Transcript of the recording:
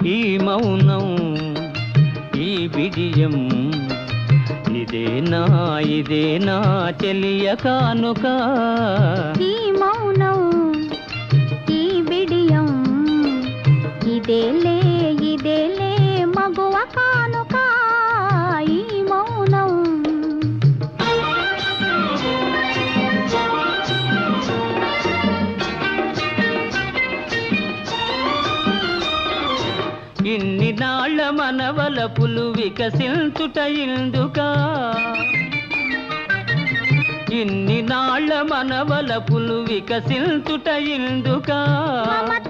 ఈ మౌనం ఈ బిడియం ఇదేనా చెలియ కానుక ఈ మౌనం ఈ బిడియం ఇదేలే మగువ కానుక ఈ మౌనం ఇన్ని నాళ్ళ మనవలపులు వికసించుట ఇందుకా ఇన్ని నాళ్ళ మనవలపులు వికసించుట ఇందుకా మమత